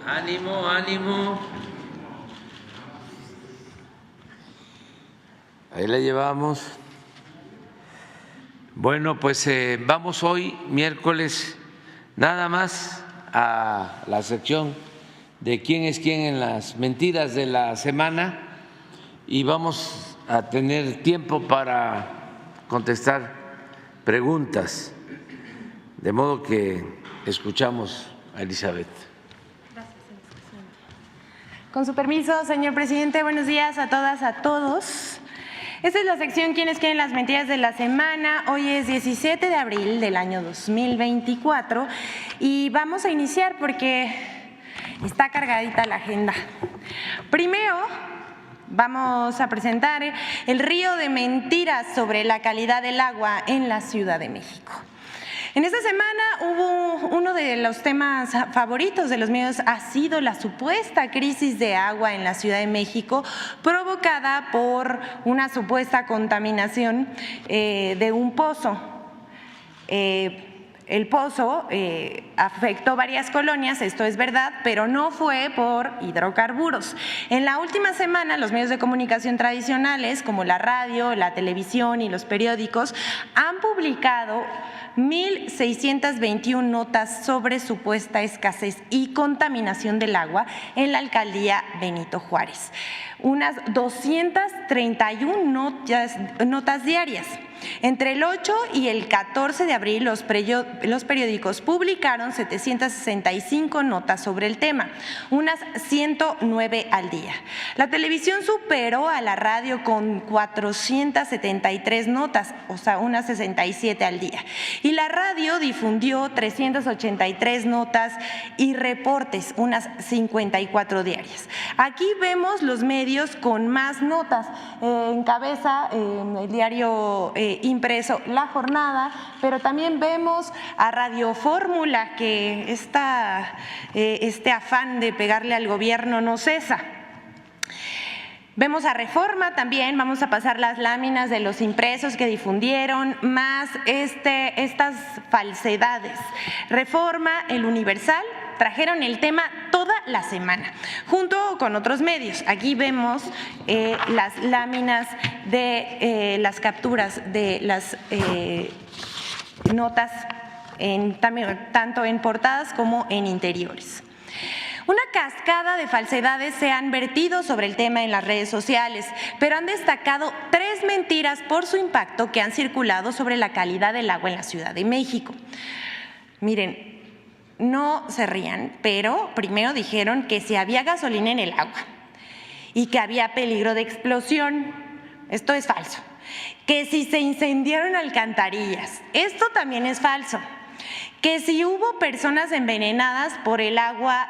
Ánimo, ánimo. Ahí la llevamos. Bueno, pues vamos hoy, miércoles, nada más a la sección de quién es quién en las mentiras de la semana y vamos a tener tiempo para contestar preguntas, de modo que escuchamos a Elizabeth. Con su permiso, señor presidente, buenos días a todas, a todos. Esta es la sección ¿Quién es quién en las mentiras de la semana? Hoy es 17 de abril del año 2024 y vamos a iniciar porque está cargadita la agenda. Primero, vamos a presentar el río de mentiras sobre la calidad del agua en la Ciudad de México. En esta semana hubo uno de los temas favoritos de los medios, ha sido la supuesta crisis de agua en la Ciudad de México provocada por una supuesta contaminación de un pozo. El pozo afectó varias colonias, esto es verdad, pero no fue por hidrocarburos. En la última semana, los medios de comunicación tradicionales, como la radio, la televisión y los periódicos, han publicado 1.621 notas sobre supuesta escasez y contaminación del agua en la alcaldía Benito Juárez. Unas 231 notas diarias. Entre el 8 y el 14 de abril, los periódicos publicaron 765 notas sobre el tema, unas 109 al día. La televisión superó a la radio con 473 notas, o sea, unas 67 al día. Y la radio difundió 383 notas y reportes, unas 54 diarias. Aquí vemos los medios con más notas. Encabeza el diario impreso La Jornada, pero también vemos a Radio Fórmula, que este afán de pegarle al gobierno no cesa. Vemos a Reforma también, vamos a pasar las láminas de los impresos que difundieron, más estas falsedades. Reforma, El Universal, trajeron el tema toda la semana, junto con otros medios. Aquí vemos las láminas de las capturas de las notas, tanto en portadas como en interiores. Una cascada de falsedades se han vertido sobre el tema en las redes sociales, pero han destacado 3 mentiras por su impacto que han circulado sobre la calidad del agua en la Ciudad de México. Miren, no se rían, pero primero dijeron que si había gasolina en el agua y que había peligro de explosión. Esto es falso. Que si se incendiaron alcantarillas. Esto también es falso. Que si hubo personas envenenadas por el agua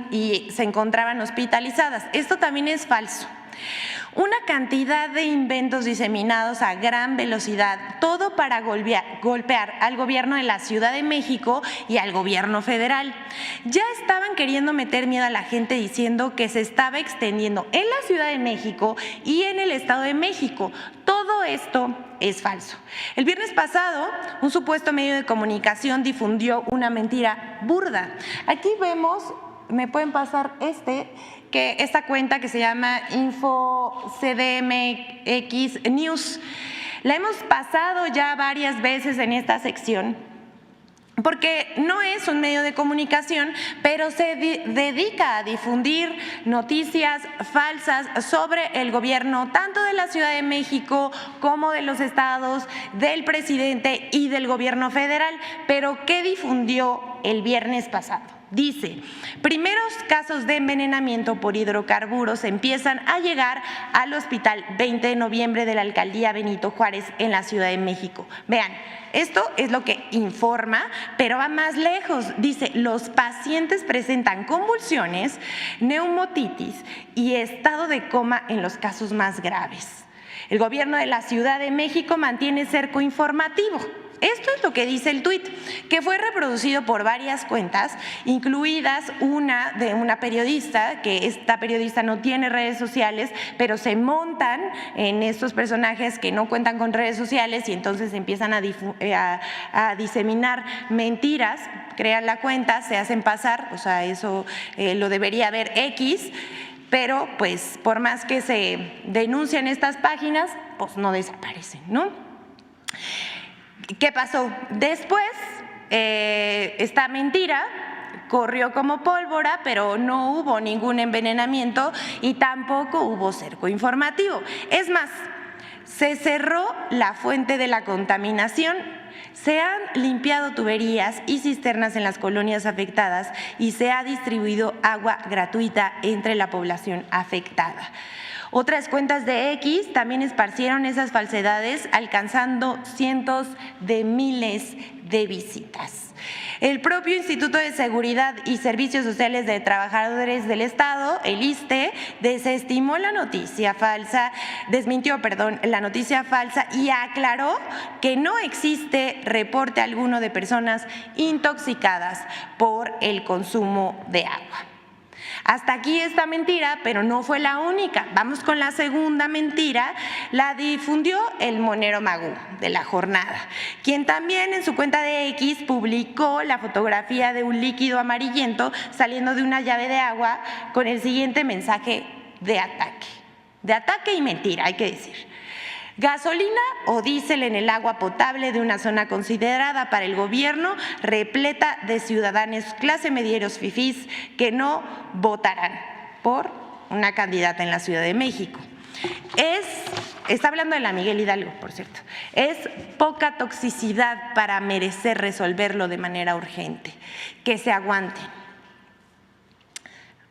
y se encontraban hospitalizadas. Esto también es falso. Una cantidad de inventos diseminados a gran velocidad, todo para golpear al gobierno de la Ciudad de México y al gobierno federal. Ya estaban queriendo meter miedo a la gente diciendo que se estaba extendiendo en la Ciudad de México y en el Estado de México. Todo esto es falso. El viernes pasado, un supuesto medio de comunicación difundió una mentira burda. Aquí vemos, me pueden pasar que esta cuenta que se llama InfoCDMX News. La hemos pasado ya varias veces en esta sección porque no es un medio de comunicación, pero se dedica a difundir noticias falsas sobre el gobierno, tanto de la Ciudad de México como de los estados, del presidente y del gobierno federal. Pero ¿qué difundió el viernes pasado? Dice, primeros casos de envenenamiento por hidrocarburos empiezan a llegar al hospital 20 de noviembre de la alcaldía Benito Juárez en la Ciudad de México. Vean, esto es lo que informa, pero va más lejos. Dice, los pacientes presentan convulsiones, neumotitis y estado de coma en los casos más graves. El gobierno de la Ciudad de México mantiene cerco informativo. Esto es lo que dice el tuit, que fue reproducido por varias cuentas, incluidas una de una periodista, que esta periodista no tiene redes sociales, pero se montan en estos personajes que no cuentan con redes sociales y entonces empiezan a diseminar mentiras, crean la cuenta, se hacen pasar, o sea, eso lo debería ver X, pero pues por más que se denuncian estas páginas, pues no desaparecen, ¿no? ¿Qué pasó? Después, esta mentira corrió como pólvora, pero no hubo ningún envenenamiento y tampoco hubo cerco informativo. Es más, se cerró la fuente de la contaminación, se han limpiado tuberías y cisternas en las colonias afectadas y se ha distribuido agua gratuita entre la población afectada. Otras cuentas de X también esparcieron esas falsedades, alcanzando cientos de miles de visitas. El propio Instituto de Seguridad y Servicios Sociales de Trabajadores del Estado, el ISSSTE, desmintió la noticia falsa y aclaró que no existe reporte alguno de personas intoxicadas por el consumo de agua. Hasta aquí esta mentira, pero no fue la única. Vamos con la segunda mentira, la difundió el Monero Magú de La Jornada, quien también en su cuenta de X publicó la fotografía de un líquido amarillento saliendo de una llave de agua con el siguiente mensaje de ataque y mentira, hay que decir. Gasolina o diésel en el agua potable de una zona considerada para el gobierno repleta de ciudadanos clase medieros fifís que no votarán por una candidata en la Ciudad de México. Está hablando de la Miguel Hidalgo, por cierto. Es poca toxicidad para merecer resolverlo de manera urgente. Que se aguanten.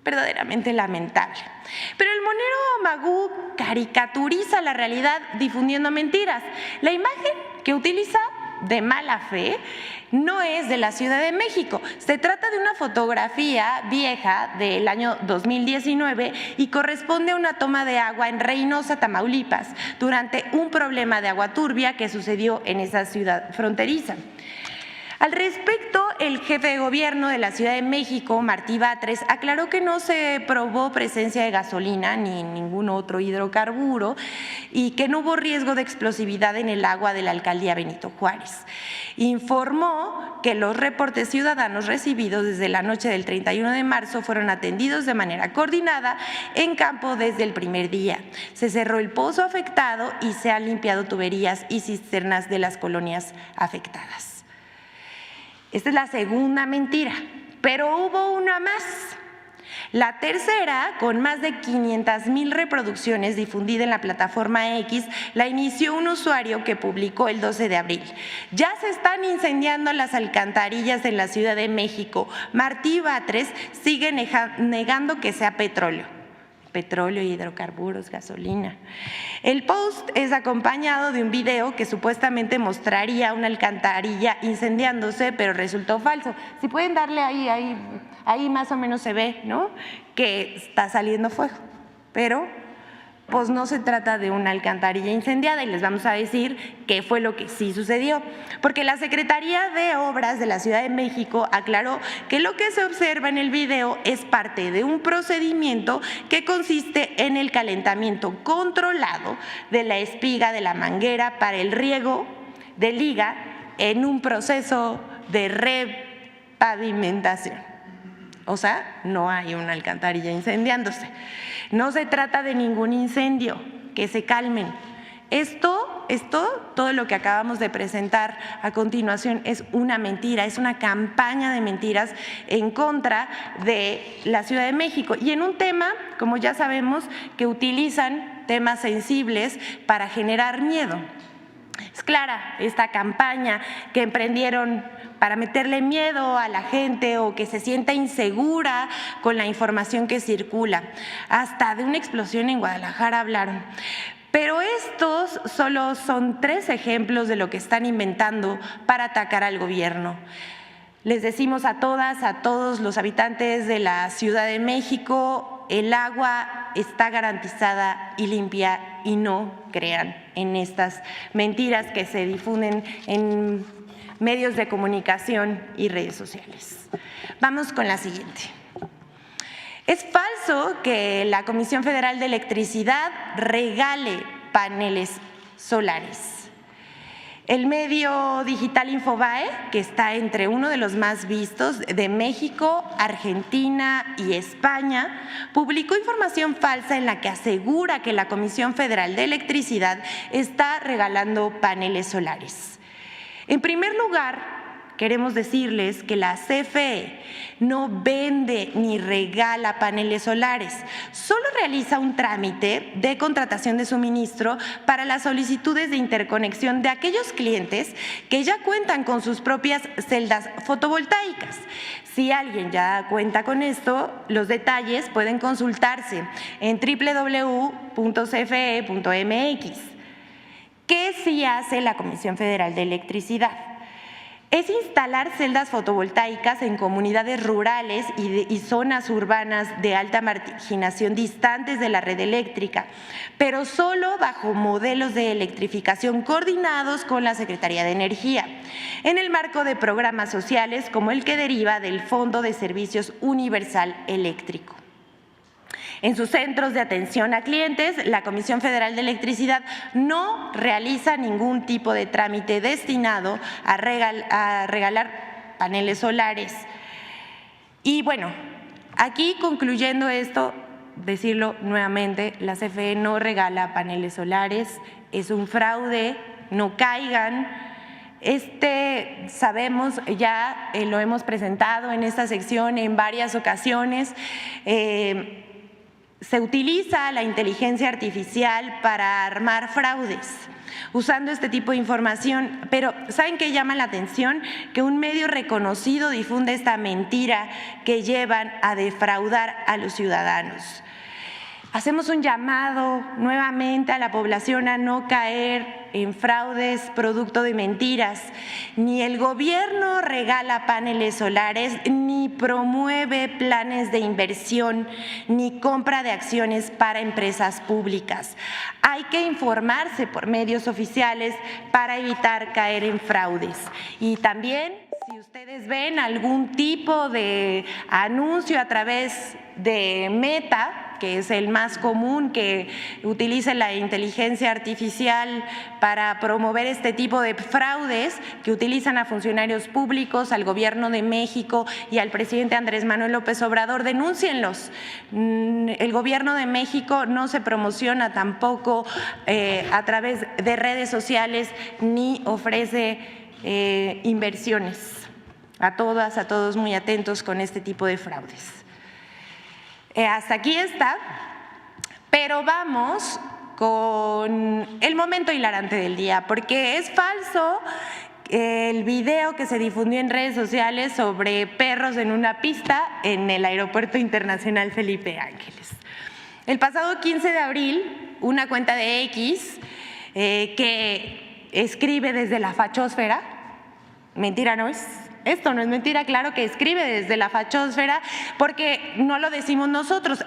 Verdaderamente lamentable. Pero el Monero Magú caricaturiza la realidad difundiendo mentiras. La imagen que utiliza de mala fe no es de la Ciudad de México. Se trata de una fotografía vieja del año 2019 y corresponde a una toma de agua en Reynosa, Tamaulipas, durante un problema de agua turbia que sucedió en esa ciudad fronteriza. Al respecto, el jefe de gobierno de la Ciudad de México, Martí Batres, aclaró que no se probó presencia de gasolina ni ningún otro hidrocarburo y que no hubo riesgo de explosividad en el agua de la alcaldía Benito Juárez. Informó que los reportes ciudadanos recibidos desde la noche del 31 de marzo fueron atendidos de manera coordinada en campo desde el primer día. Se cerró el pozo afectado y se han limpiado tuberías y cisternas de las colonias afectadas. Esta es la segunda mentira, pero hubo una más. La tercera, con más de 500,000 reproducciones difundida en la plataforma X, la inició un usuario que publicó el 12 de abril. Ya se están incendiando las alcantarillas en la Ciudad de México. Martí Batres sigue negando que sea petróleo, hidrocarburos, gasolina. El post es acompañado de un video que supuestamente mostraría una alcantarilla incendiándose, pero resultó falso. Si pueden darle ahí más o menos se ve, ¿no?, que está saliendo fuego, pero pues no se trata de una alcantarilla incendiada y les vamos a decir qué fue lo que sí sucedió. Porque la Secretaría de Obras de la Ciudad de México aclaró que lo que se observa en el video es parte de un procedimiento que consiste en el calentamiento controlado de la espiga de la manguera para el riego de liga en un proceso de repavimentación. O sea, no hay una alcantarilla incendiándose. No se trata de ningún incendio, que se calmen. Todo lo que acabamos de presentar a continuación es una mentira, es una campaña de mentiras en contra de la Ciudad de México. Y en un tema, como ya sabemos, que utilizan temas sensibles para generar miedo. Es clara esta campaña que emprendieron para meterle miedo a la gente o que se sienta insegura con la información que circula. Hasta de una explosión en Guadalajara hablaron. Pero estos solo son 3 ejemplos de lo que están inventando para atacar al gobierno. Les decimos a todas, a todos los habitantes de la Ciudad de México, el agua está garantizada y limpia y no crean en estas mentiras que se difunden en medios de comunicación y redes sociales. Vamos con la siguiente. Es falso que la Comisión Federal de Electricidad regale paneles solares. El medio digital Infobae, que está entre uno de los más vistos de México, Argentina y España, publicó información falsa en la que asegura que la Comisión Federal de Electricidad está regalando paneles solares. En primer lugar, queremos decirles que la CFE no vende ni regala paneles solares, solo realiza un trámite de contratación de suministro para las solicitudes de interconexión de aquellos clientes que ya cuentan con sus propias celdas fotovoltaicas. Si alguien ya cuenta con esto, los detalles pueden consultarse en www.cfe.mx. ¿Qué sí hace la Comisión Federal de Electricidad? Es instalar celdas fotovoltaicas en comunidades rurales y zonas urbanas de alta marginación distantes de la red eléctrica, pero solo bajo modelos de electrificación coordinados con la Secretaría de Energía, en el marco de programas sociales como el que deriva del Fondo de Servicios Universal Eléctrico. En sus centros de atención a clientes, la Comisión Federal de Electricidad no realiza ningún tipo de trámite destinado a regalar paneles solares. Y bueno, aquí concluyendo esto, decirlo nuevamente, la CFE no regala paneles solares, es un fraude, no caigan. Sabemos, ya lo hemos presentado en esta sección en varias ocasiones, se utiliza la inteligencia artificial para armar fraudes usando este tipo de información, pero ¿saben qué llama la atención? Que un medio reconocido difunde esta mentira que llevan a defraudar a los ciudadanos. Hacemos un llamado nuevamente a la población a no caer en fraudes producto de mentiras. Ni el gobierno regala paneles solares, ni promueve planes de inversión, ni compra de acciones para empresas públicas. Hay que informarse por medios oficiales para evitar caer en fraudes. Y también, si ustedes ven algún tipo de anuncio a través de Meta, que es el más común, que utilice la inteligencia artificial para promover este tipo de fraudes, que utilizan a funcionarios públicos, al Gobierno de México y al presidente Andrés Manuel López Obrador, denúncienlos. El Gobierno de México no se promociona tampoco a través de redes sociales ni ofrece inversiones. A todas, a todos muy atentos con este tipo de fraudes. Hasta aquí está, pero vamos con el momento hilarante del día, porque es falso el video que se difundió en redes sociales sobre perros en una pista en el Aeropuerto Internacional Felipe Ángeles. El pasado 15 de abril, una cuenta de X que escribe desde la fachósfera, mentira no es. Esto no es mentira, claro que escribe desde la fachósfera porque no lo decimos nosotros,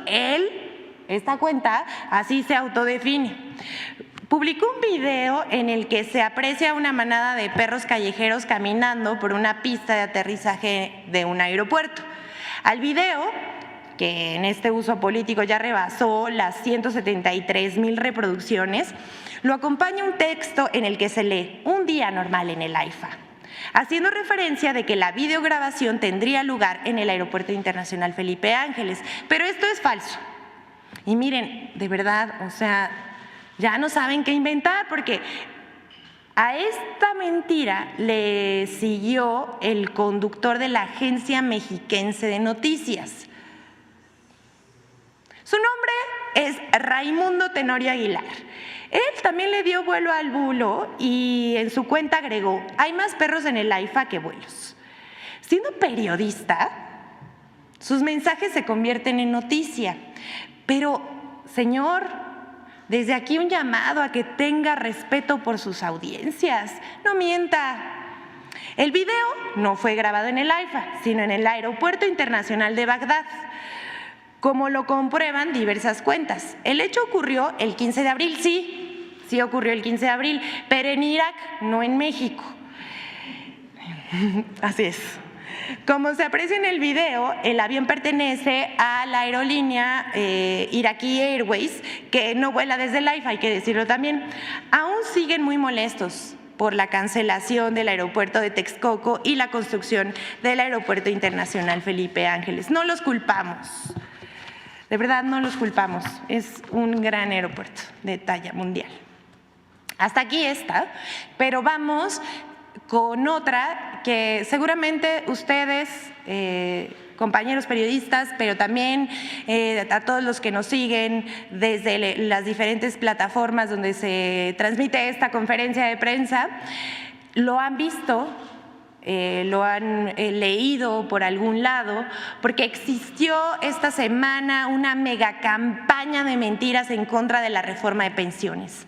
esta cuenta, así se autodefine. Publicó un video en el que se aprecia una manada de perros callejeros caminando por una pista de aterrizaje de un aeropuerto. Al video, que en este uso político ya rebasó las 173,000 reproducciones, lo acompaña un texto en el que se lee "Un día normal en el AIFA", haciendo referencia de que la videograbación tendría lugar en el Aeropuerto Internacional Felipe Ángeles. Pero esto es falso. Y miren, de verdad, o sea, ya no saben qué inventar, porque a esta mentira le siguió el conductor de la Agencia Mexiquense de Noticias. Su nombre es Raimundo Tenorio Aguilar. Él también le dio vuelo al bulo y en su cuenta agregó: "Hay más perros en el AIFA que vuelos". Siendo periodista, sus mensajes se convierten en noticia. Pero, señor, desde aquí un llamado a que tenga respeto por sus audiencias. No mienta. El video no fue grabado en el AIFA, sino en el Aeropuerto Internacional de Bagdad, como lo comprueban diversas cuentas. El hecho ocurrió el 15 de abril, sí ocurrió el 15 de abril, pero en Irak, no en México. Así es. Como se aprecia en el video, el avión pertenece a la aerolínea Iraqi Airways, que no vuela desde el AIFA, hay que decirlo también. Aún siguen muy molestos por la cancelación del aeropuerto de Texcoco y la construcción del Aeropuerto Internacional Felipe Ángeles. No los culpamos, de verdad no los culpamos, es un gran aeropuerto de talla mundial. Hasta aquí está, pero vamos con otra que seguramente ustedes, compañeros periodistas, pero también a todos los que nos siguen desde las diferentes plataformas donde se transmite esta conferencia de prensa, lo han visto, lo han leído por algún lado, porque existió esta semana una mega campaña de mentiras en contra de la reforma de pensiones.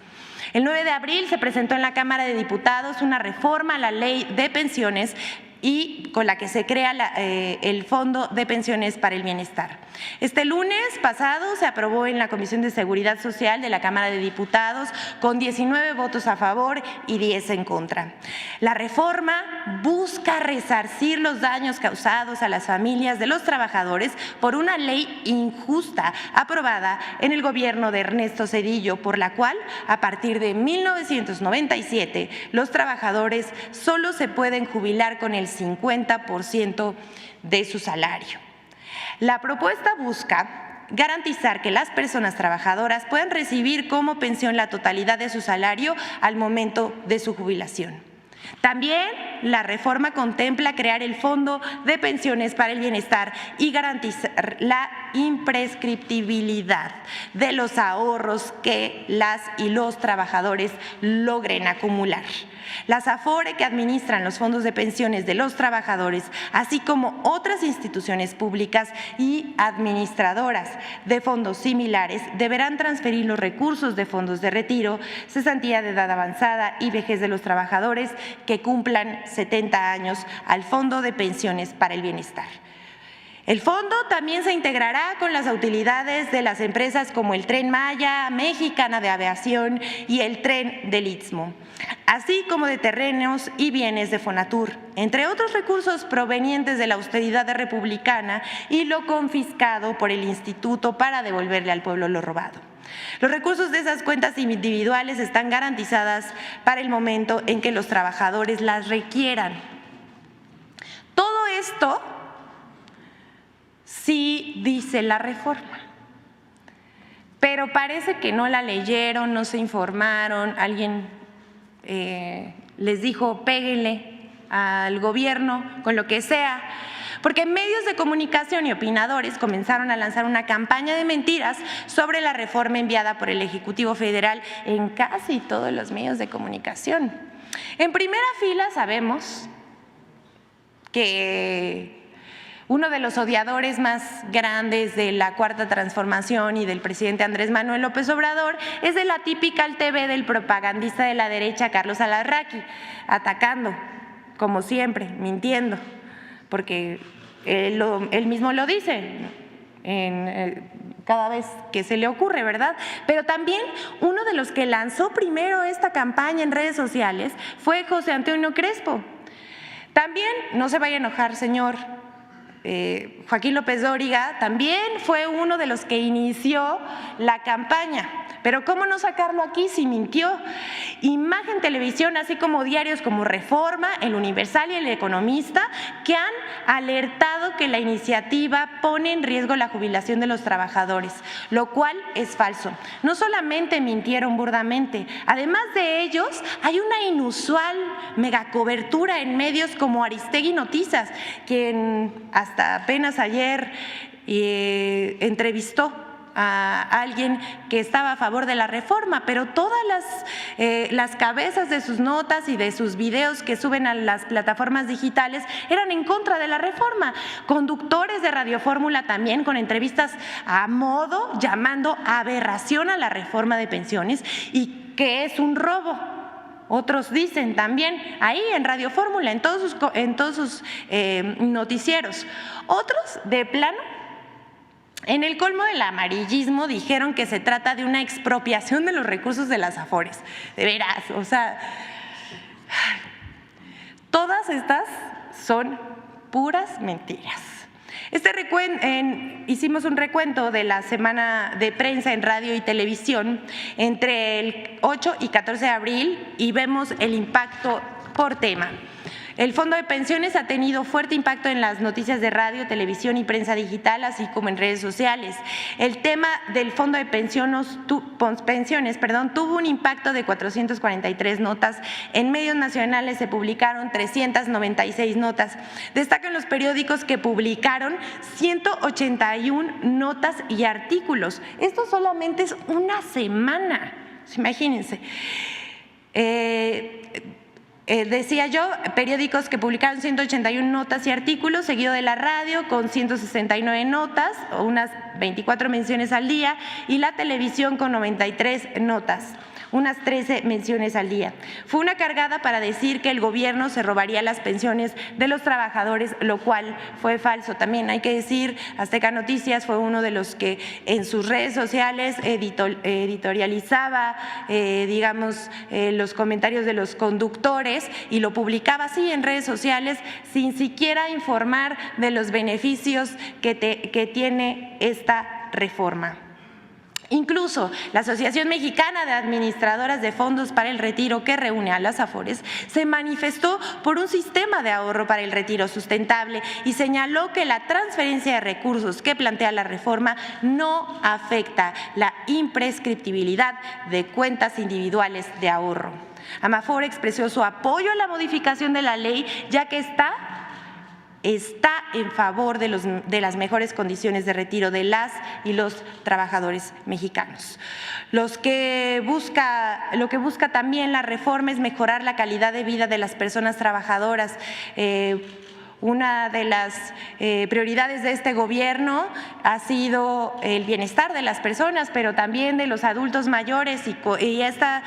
El 9 de abril se presentó en la Cámara de Diputados una reforma a la Ley de Pensiones y con la que se crea el Fondo de Pensiones para el Bienestar. Este lunes pasado se aprobó en la Comisión de Seguridad Social de la Cámara de Diputados con 19 votos a favor y 10 en contra. La reforma busca resarcir los daños causados a las familias de los trabajadores por una ley injusta aprobada en el gobierno de Ernesto Zedillo, por la cual a partir de 1997 los trabajadores solo se pueden jubilar con el 50% de su salario. La propuesta busca garantizar que las personas trabajadoras puedan recibir como pensión la totalidad de su salario al momento de su jubilación. También la reforma contempla crear el Fondo de Pensiones para el Bienestar y garantizar la imprescriptibilidad de los ahorros que las y los trabajadores logren acumular. Las AFORE que administran los fondos de pensiones de los trabajadores, así como otras instituciones públicas y administradoras de fondos similares, deberán transferir los recursos de fondos de retiro, cesantía de edad avanzada y vejez de los trabajadores que cumplan 70 años al Fondo de Pensiones para el Bienestar. El fondo también se integrará con las utilidades de las empresas como el Tren Maya, Mexicana de Aviación y el Tren del Istmo, así como de terrenos y bienes de Fonatur, entre otros recursos provenientes de la austeridad republicana y lo confiscado por el Instituto para devolverle al pueblo lo robado. Los recursos de esas cuentas individuales están garantizadas para el momento en que los trabajadores las requieran. Todo esto sí dice la reforma, pero parece que no la leyeron, no se informaron, alguien les dijo péguenle al gobierno con lo que sea, porque medios de comunicación y opinadores comenzaron a lanzar una campaña de mentiras sobre la reforma enviada por el Ejecutivo Federal en casi todos los medios de comunicación. En primera fila sabemos que uno de los odiadores más grandes de la Cuarta Transformación y del presidente Andrés Manuel López Obrador es de la típica TV del propagandista de la derecha Carlos Alarraqui, atacando, como siempre, mintiendo, porque él mismo lo dice cada vez que se le ocurre, ¿verdad? Pero también uno de los que lanzó primero esta campaña en redes sociales fue José Antonio Crespo. También, no se vaya a enojar, señor Joaquín López Dóriga, también fue uno de los que inició la campaña. Pero ¿cómo no sacarlo aquí si mintió? Imagen Televisión, así como diarios como Reforma, El Universal y El Economista, que han alertado que la iniciativa pone en riesgo la jubilación de los trabajadores, lo cual es falso. No solamente mintieron burdamente, además de ellos hay una inusual megacobertura en medios como Aristegui Noticias, quien hasta apenas ayer entrevistó a alguien que estaba a favor de la reforma, pero todas las cabezas de sus notas y de sus videos que suben a las plataformas digitales eran en contra de la reforma. Conductores de Radio Fórmula también con entrevistas a modo, llamando aberración a la reforma de pensiones y que es un robo. Otros dicen también ahí en Radio Fórmula, en todos sus noticieros. Otros de plano, en el colmo del amarillismo, dijeron que se trata de una expropiación de los recursos de las AFORES. De veras, o sea, todas estas son puras mentiras. Hicimos un recuento de la semana de prensa en radio y televisión entre el 8 y 14 de abril y vemos el impacto por tema. El Fondo de Pensiones ha tenido fuerte impacto en las noticias de radio, televisión y prensa digital, así como en redes sociales. El tema del Fondo de Pensiones tuvo un impacto de 443 notas. En medios nacionales se publicaron 396 notas. Destacan los periódicos que publicaron 181 notas y artículos. Esto solamente es una semana, imagínense. Decía yo, periódicos que publicaron 181 notas y artículos, seguido de la radio con 169 notas, o unas 24 menciones al día, y la televisión con 93 notas, unas 13 menciones al día. Fue una cargada para decir que el gobierno se robaría las pensiones de los trabajadores, lo cual fue falso. También hay que decir, Azteca Noticias fue uno de los que en sus redes sociales editorializaba, los comentarios de los conductores y lo publicaba así en redes sociales sin siquiera informar de los beneficios que tiene esta reforma. Incluso la Asociación Mexicana de Administradoras de Fondos para el Retiro, que reúne a las AFORES, se manifestó por un sistema de ahorro para el retiro sustentable y señaló que la transferencia de recursos que plantea la reforma no afecta la imprescriptibilidad de cuentas individuales de ahorro. Amafor expresó su apoyo a la modificación de la ley, ya que está en favor de las mejores condiciones de retiro de las y los trabajadores mexicanos. Lo que busca también la reforma es mejorar la calidad de vida de las personas trabajadoras. Una de las prioridades de este gobierno ha sido el bienestar de las personas, pero también de los adultos mayores, y esta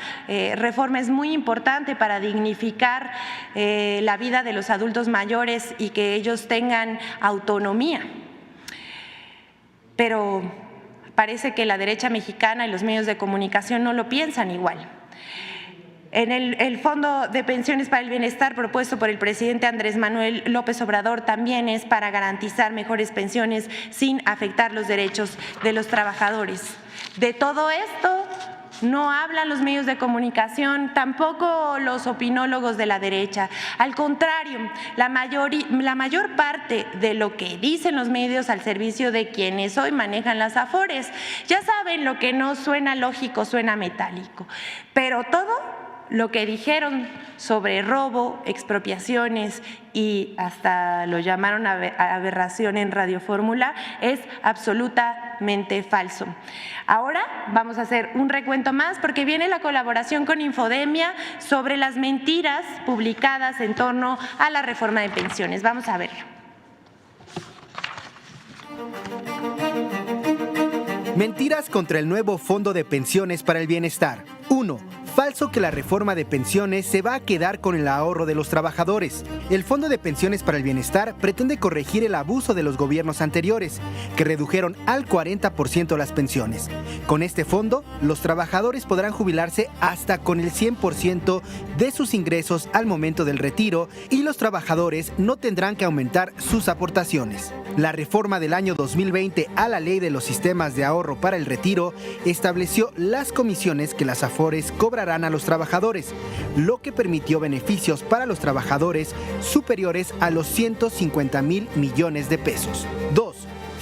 reforma es muy importante para dignificar la vida de los adultos mayores y que ellos tengan autonomía. Pero parece que la derecha mexicana y los medios de comunicación no lo piensan igual. En el Fondo de Pensiones para el Bienestar propuesto por el presidente Andrés Manuel López Obrador también es para garantizar mejores pensiones sin afectar los derechos de los trabajadores. De todo esto no hablan los medios de comunicación, tampoco los opinólogos de la derecha. Al contrario, la mayor parte de lo que dicen los medios al servicio de quienes hoy manejan las AFORES, ya saben, lo que no suena lógico suena metálico, pero todo lo que dijeron sobre robo, expropiaciones y hasta lo llamaron aberración en Radio Fórmula es absolutamente falso. Ahora vamos a hacer un recuento más porque viene la colaboración con Infodemia sobre las mentiras publicadas en torno a la reforma de pensiones. Vamos a verlo. Mentiras contra el nuevo Fondo de Pensiones para el Bienestar. 1. Falso que la reforma de pensiones se va a quedar con el ahorro de los trabajadores. El Fondo de Pensiones para el Bienestar pretende corregir el abuso de los gobiernos anteriores, que redujeron al 40% las pensiones. Con este fondo, los trabajadores podrán jubilarse hasta con el 100% de sus ingresos al momento del retiro y los trabajadores no tendrán que aumentar sus aportaciones. La reforma del año 2020 a la Ley de los Sistemas de Ahorro para el Retiro estableció las comisiones que las AFORES cobrarán a los trabajadores, lo que permitió beneficios para los trabajadores superiores a los 150,000 millones de pesos. 2.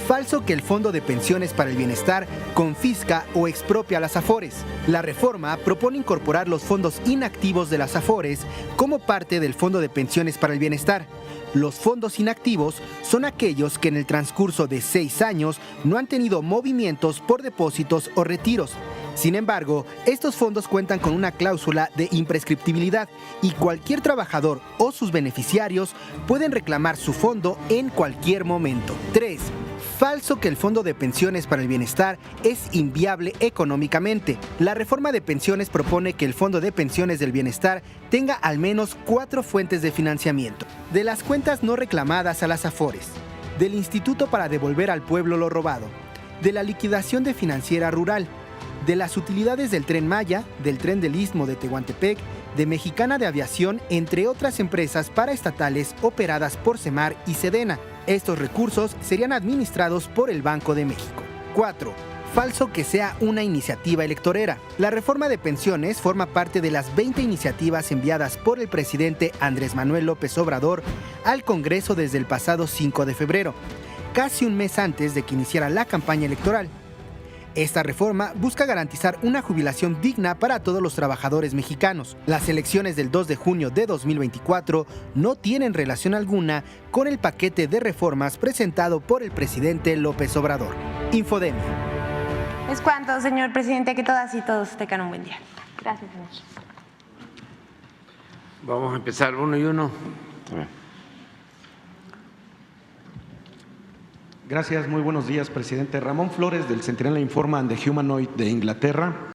Falso que el Fondo de Pensiones para el Bienestar confisca o expropia a las AFORES. La reforma propone incorporar los fondos inactivos de las AFORES como parte del Fondo de Pensiones para el Bienestar. Los fondos inactivos son aquellos que en el transcurso de 6 años no han tenido movimientos por depósitos o retiros. Sin embargo, estos fondos cuentan con una cláusula de imprescriptibilidad y cualquier trabajador o sus beneficiarios pueden reclamar su fondo en cualquier momento. 3. Falso que el Fondo de Pensiones para el Bienestar es inviable económicamente. La reforma de pensiones propone que el Fondo de Pensiones del Bienestar tenga al menos 4 fuentes de financiamiento: de las cuentas no reclamadas a las AFORES, del Instituto para devolver al pueblo lo robado, de la liquidación de Financiera Rural, de las utilidades del Tren Maya, del Tren del Istmo de Tehuantepec, de Mexicana de Aviación, entre otras empresas paraestatales operadas por Semar y Sedena. Estos recursos serían administrados por el Banco de México. 4. Falso que sea una iniciativa electorera. La reforma de pensiones forma parte de las 20 iniciativas enviadas por el presidente Andrés Manuel López Obrador al Congreso desde el pasado 5 de febrero, casi un mes antes de que iniciara la campaña electoral. Esta reforma busca garantizar una jubilación digna para todos los trabajadores mexicanos. Las elecciones del 2 de junio de 2024 no tienen relación alguna con el paquete de reformas presentado por el presidente López Obrador. Infodemia. Es cuanto, señor presidente, que todas y todos tengan un buen día. Gracias, señor. Vamos a empezar uno y uno. Gracias, muy buenos días, presidente. Ramón Flores, del Sentinela Informa and the Humanoid de Inglaterra.